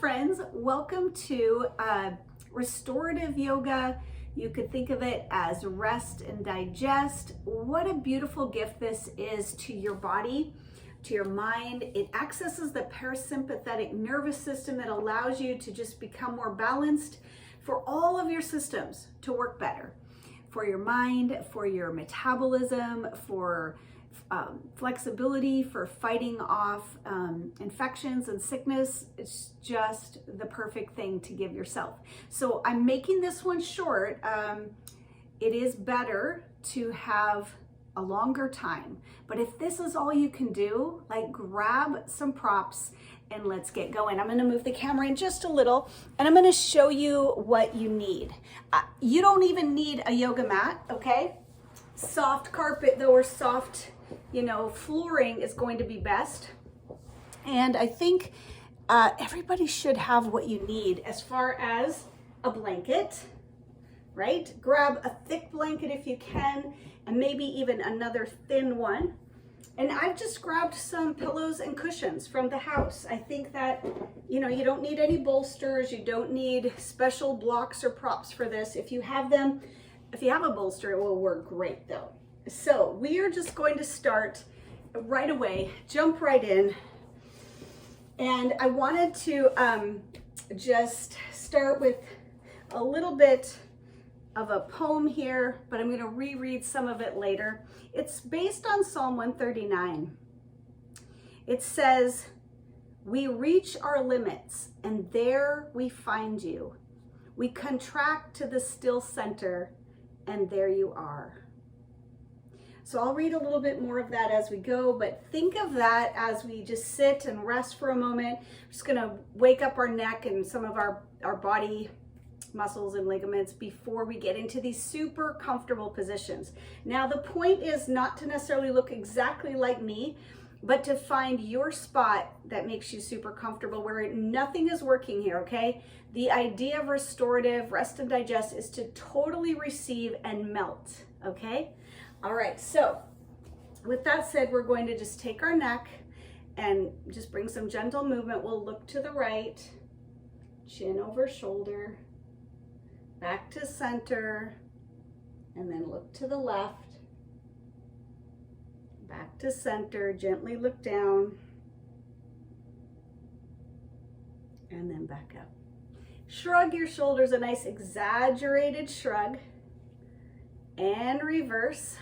friends, welcome to restorative yoga. You could think of it as rest and digest. What a beautiful gift this is to your body, to your mind. It accesses the parasympathetic nervous system that allows you to just become more balanced, for all of your systems to work better, for your mind, for your metabolism, for flexibility, for fighting off infections and sickness. It's just the perfect thing to give yourself. So I'm making this one short. It is better to have a longer time, but if this is all you can do, like, grab some props and let's get going. I'm gonna move the camera in just a little and I'm gonna show you what you need. You don't even need a yoga mat, okay? Soft carpet though, or soft, flooring is going to be best. And I think everybody should have what you need as far as a blanket, right? Grab a thick blanket if you can, and maybe even another thin one. And I've just grabbed some pillows and cushions from the house. I think that, you don't need any bolsters. You don't need special blocks or props for this. If you have them, if you have a bolster, it will work great though. So we are just going to start right away, jump right in. And I wanted to just start with a little bit of a poem here, but I'm going to reread some of it later. It's based on Psalm 139. It says, "We reach our limits, and there we find you. We contract to the still center, and there you are." So I'll read a little bit more of that as we go, but think of that as we just sit and rest for a moment. We're just going to wake up our neck and some of our body muscles and ligaments before we get into these super comfortable positions. Now, the point is not to necessarily look exactly like me, but to find your spot that makes you super comfortable, where nothing is working here, okay? The idea of restorative, rest and digest, is to totally receive and melt, okay? All right, so with that said, we're going to just take our neck and just bring some gentle movement. We'll look to the right, chin over shoulder, back to center, and then look to the left, back to center, gently look down, and then back up. Shrug your shoulders, a nice exaggerated shrug, and reverse.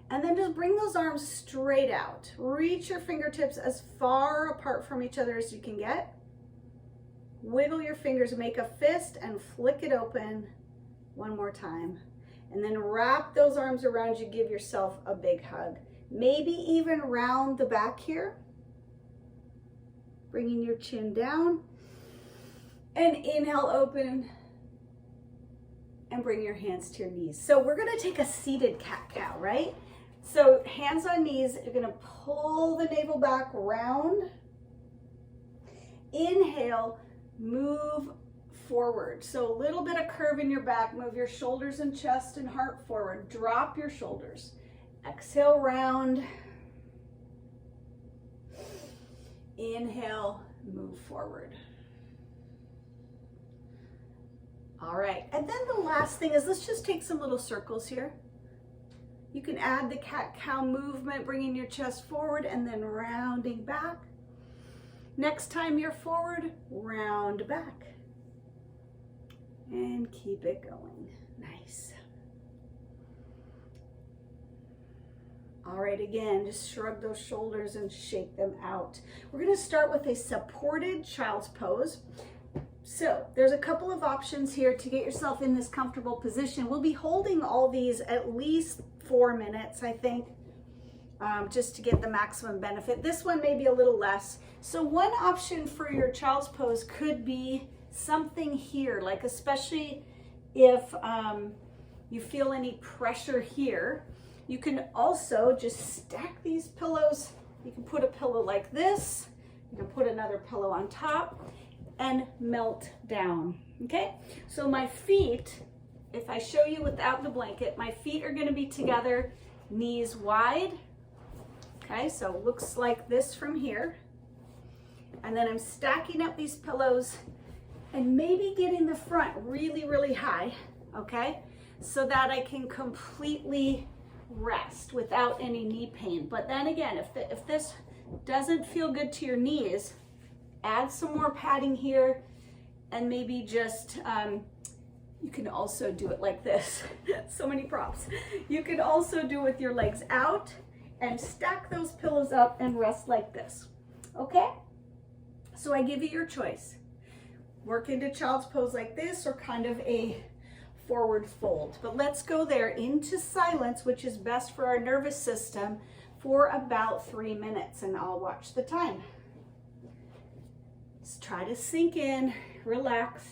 And then just bring those arms straight out. Reach your fingertips as far apart from each other as you can get. Wiggle your fingers, make a fist, and flick it open one more time. And then wrap those arms around you, give yourself a big hug. Maybe even round the back here. Bringing your chin down. And inhale, open. And bring your hands to your knees. So we're gonna take a seated cat-cow, right? So hands on knees, you're gonna pull the navel back, round. Inhale, move forward. So a little bit of curve in your back, move your shoulders and chest and heart forward. Drop your shoulders. Exhale, round. Inhale, move forward. All right, and then the last thing is, let's just take some little circles here. You can add the cat-cow movement, bringing your chest forward and then rounding back. Next time you're forward, round back. And keep it going. Nice. All right, again, just shrug those shoulders and shake them out. We're gonna start with a supported child's pose. So there's a couple of options here to get yourself in this comfortable position. We'll be holding all these at least 4 minutes, I think, just to get the maximum benefit. This one may be a little less. So one option for your child's pose could be something here, like especially if you feel any pressure here. You can also just stack these pillows. You can put a pillow like this. You can put another pillow on top and melt down, okay? So my feet, if I show you without the blanket, my feet are gonna be together, knees wide, okay? So it looks like this from here. And then I'm stacking up these pillows and maybe getting the front really, really high, okay? So that I can completely rest without any knee pain. But then again, if this doesn't feel good to your knees, add some more padding here, and maybe just, you can also do it like this. So many props. You can also do it with your legs out and stack those pillows up and rest like this, okay? So I give you your choice. Work into child's pose like this, or kind of a forward fold. But let's go there into silence, which is best for our nervous system, for about 3 minutes, and I'll watch the time. Just try to sink in, relax.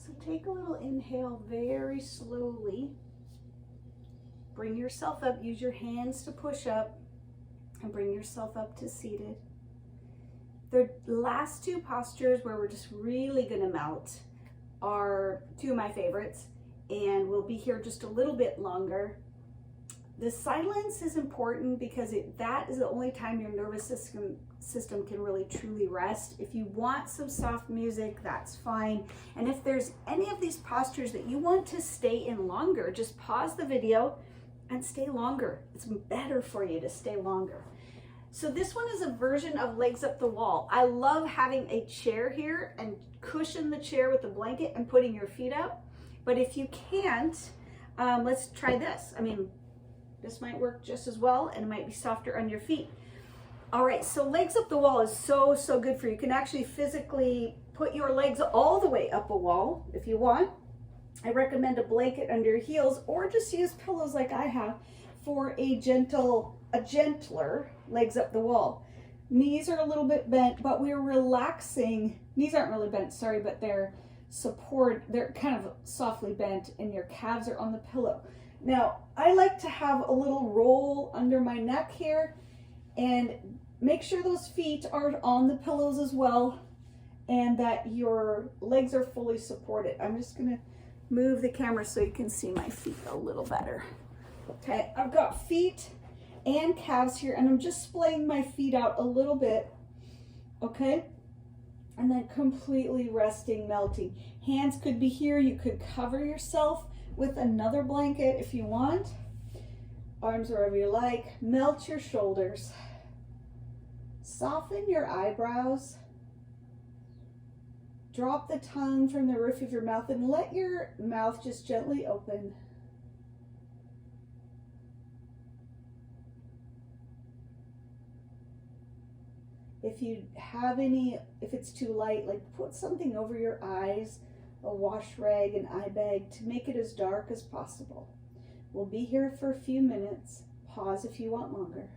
So take a little inhale very slowly. Bring yourself up, use your hands to push up, and bring yourself up to seated. The last two postures where we're just really gonna melt are two of my favorites, and we'll be here just a little bit longer. The silence is important because that is the only time your nervous system can really truly rest. If you want some soft music, that's fine. And if there's any of these postures that you want to stay in longer, just pause the video and stay longer. It's better for you to stay longer. So this one is a version of legs up the wall. I love having a chair here and cushion the chair with the blanket and putting your feet up. But if you can't, let's try this. I mean, this might work just as well, and it might be softer on your feet. All right, so legs up the wall is so good for you. You can actually physically put your legs all the way up a wall if you want. I recommend a blanket under your heels, or just use pillows like I have for a gentler legs up the wall. Knees are a little bit bent, but we're relaxing. Knees aren't really bent, sorry, but they're kind of softly bent, and your calves are on the pillow. Now, I like to have a little roll under my neck here, and make sure those feet are on the pillows as well, and that your legs are fully supported. I'm just gonna move the camera so you can see my feet a little better. Okay, I've got feet and calves here, and I'm just splaying my feet out a little bit, okay? And then completely resting, melting. Hands could be here. You could cover yourself with another blanket if you want. Arms wherever you like. Melt your shoulders. Soften your eyebrows. Drop the tongue from the roof of your mouth and let your mouth just gently open. If you have if it's too light, like put something over your eyes, a wash rag, an eye bag, to make it as dark as possible. We'll be here for a few minutes. Pause if you want longer.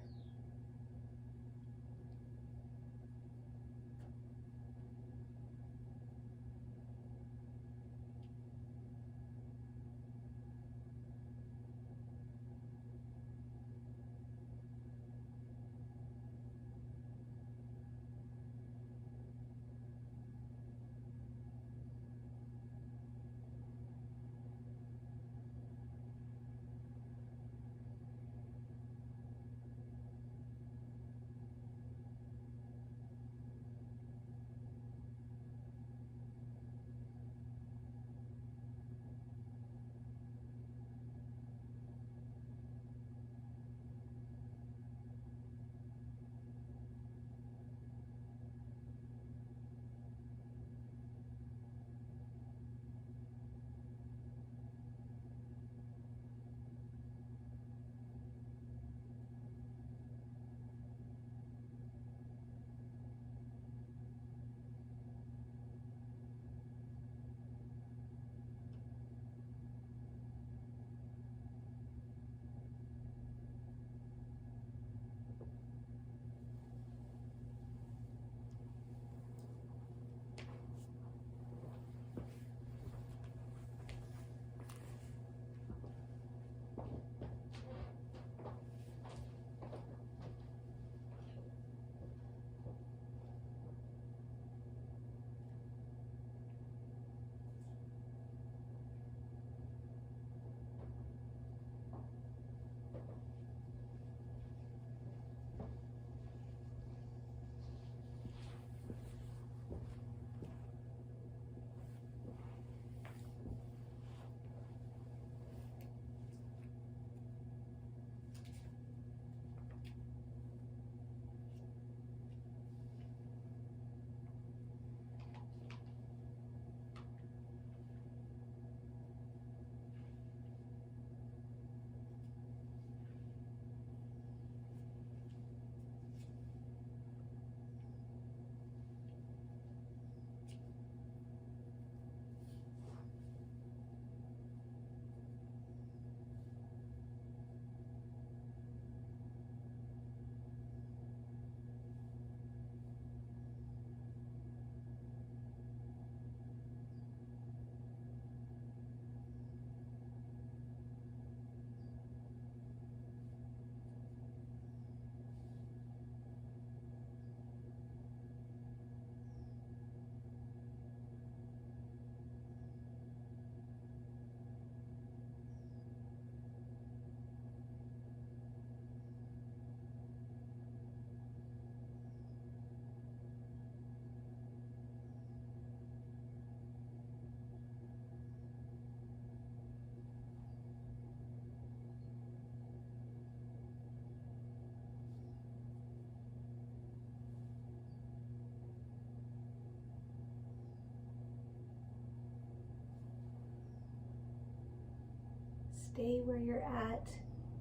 Stay where you're at.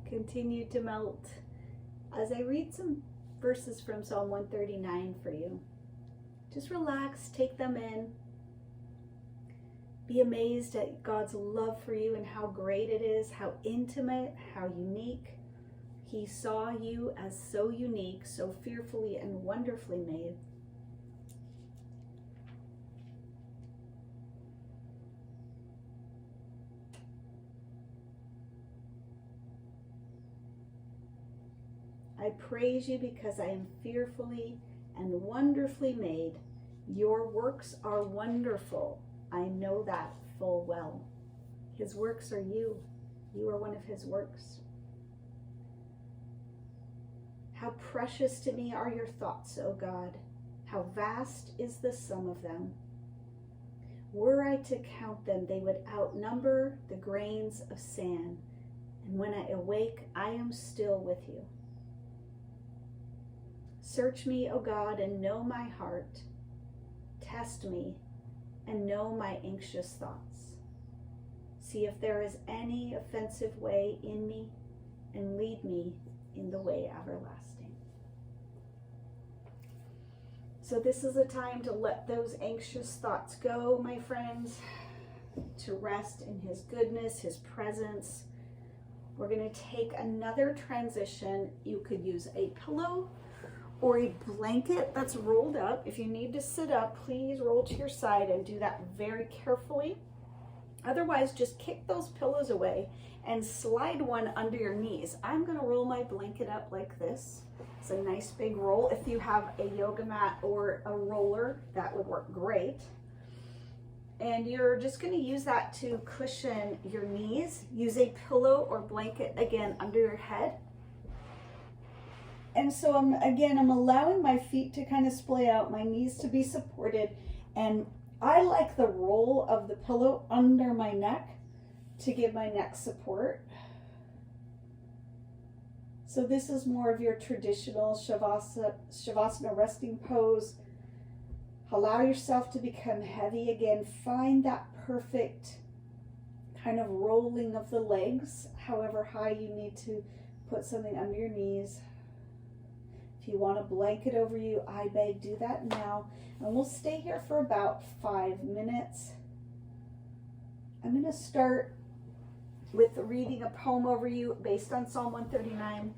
Continue to melt. As I read some verses from Psalm 139 for you, just relax, take them in. Be amazed at God's love for you and how great it is, how intimate, how unique. He saw you as so unique, so fearfully and wonderfully made. I praise you because I am fearfully and wonderfully made. Your works are wonderful. I know that full well. His works are you. You are one of his works. How precious to me are your thoughts, O God. How vast is the sum of them. Were I to count them, they would outnumber the grains of sand. And when I awake, I am still with you. Search me, O God, and know my heart. Test me and know my anxious thoughts. See if there is any offensive way in me, and lead me in the way everlasting. So this is a time to let those anxious thoughts go, my friends, to rest in His goodness, His presence. We're going to take another transition. You could use a pillow or a blanket that's rolled up. If you need to sit up, please roll to your side and do that very carefully. Otherwise, just kick those pillows away and slide one under your knees. I'm going to roll my blanket up like this. It's a nice big roll. If you have a yoga mat or a roller, that would work great. And you're just going to use that to cushion your knees. Use a pillow or blanket, again, under your head. And so I'm allowing my feet to kind of splay out, my knees to be supported. And I like the roll of the pillow under my neck to give my neck support. So this is more of your traditional Shavasana resting pose. Allow yourself to become heavy again. Find that perfect kind of rolling of the legs, however high you need to put something under your knees. If you want a blanket over you, I beg, do that now. And we'll stay here for about 5 minutes. I'm going to start with reading a poem over you based on Psalm 139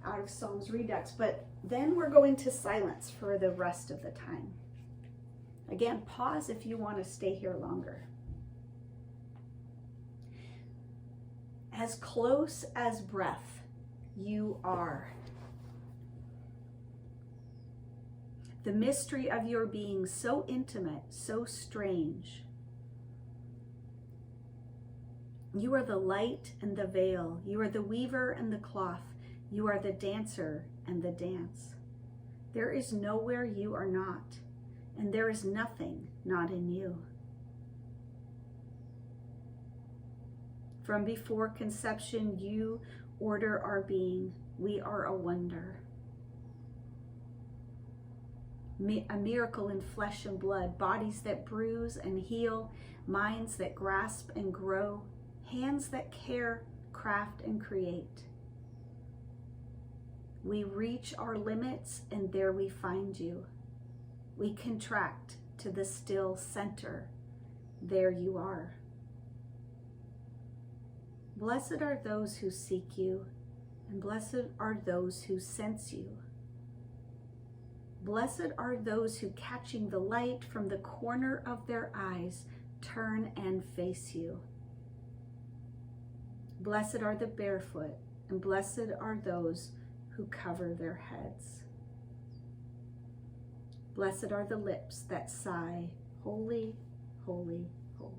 out of Psalms Redux, but then we're going to silence for the rest of the time. Again, pause if you want to stay here longer. As close as breath, you are. The mystery of your being so intimate, so strange. You are the light and the veil. You are the weaver and the cloth. You are the dancer and the dance. There is nowhere you are not, and there is nothing not in you. From before conception, you order our being. We are a wonder. A miracle in flesh and blood, bodies that bruise and heal, minds that grasp and grow, hands that care, craft, and create. We reach our limits, and there we find you. We contract to the still center. There you are. Blessed are those who seek you, and blessed are those who sense you. Blessed are those who, catching the light from the corner of their eyes, turn and face you. Blessed are the barefoot, and blessed are those who cover their heads. Blessed are the lips that sigh, holy, holy, holy.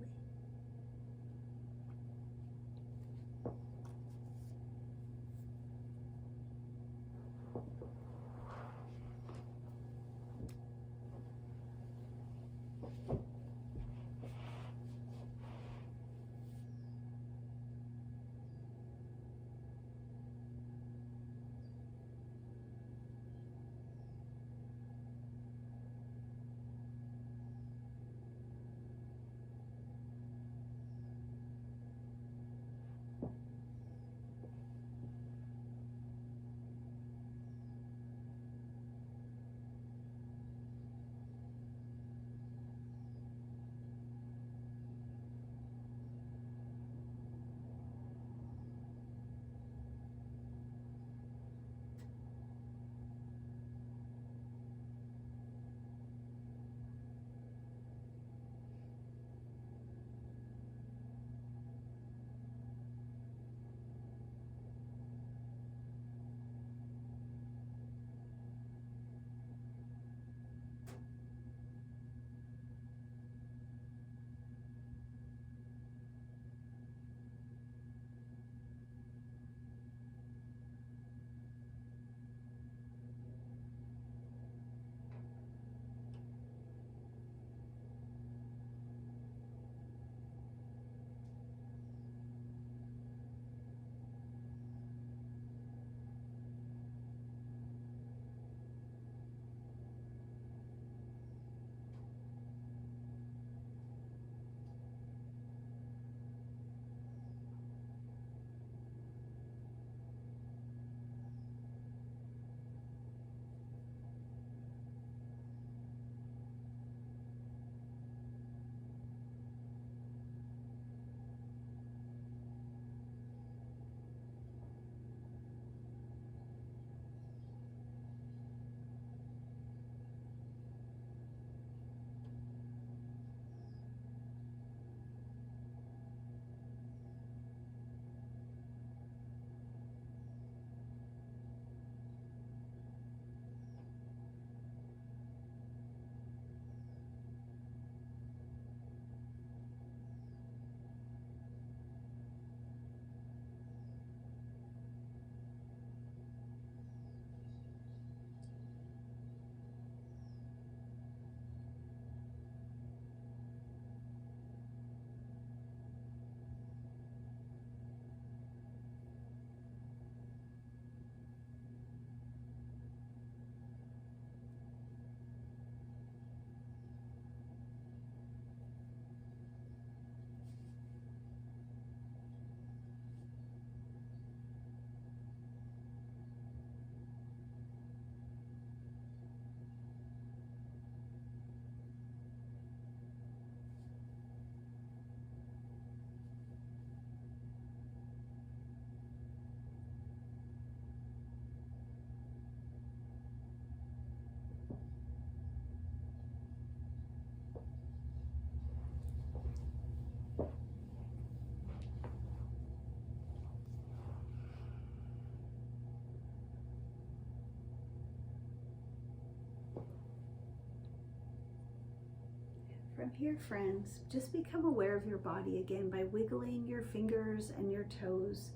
From here, friends, just become aware of your body again by wiggling your fingers and your toes.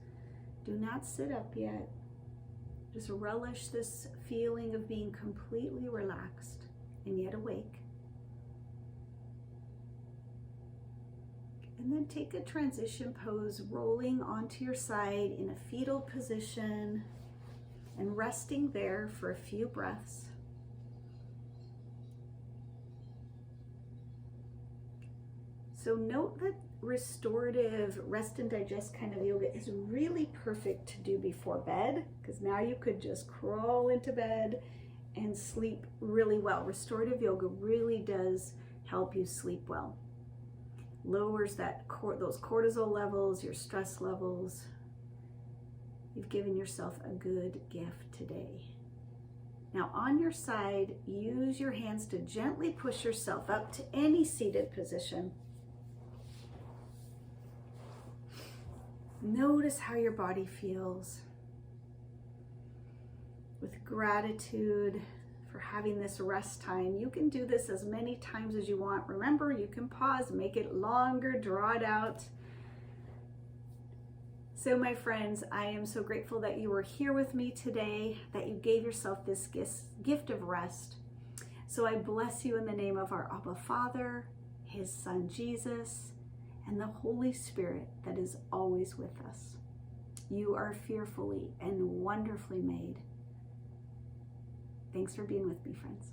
Do not sit up yet. Just relish this feeling of being completely relaxed and yet awake. And then take a transition pose, rolling onto your side in a fetal position and resting there for a few breaths. So note that restorative rest and digest kind of yoga is really perfect to do before bed, because now you could just crawl into bed and sleep really well. Restorative yoga really does help you sleep well. Lowers those cortisol levels, your stress levels. You've given yourself a good gift today. Now on your side, use your hands to gently push yourself up to any seated position. Notice how your body feels. With gratitude for having this rest time. You can do this as many times as you want. Remember, you can pause, make it longer, draw it out. So my friends, I am so grateful that you were here with me today, that you gave yourself this gift of rest. So I bless you in the name of our Abba Father, His Son Jesus, and the Holy Spirit that is always with us. You are fearfully and wonderfully made. Thanks for being with me, friends.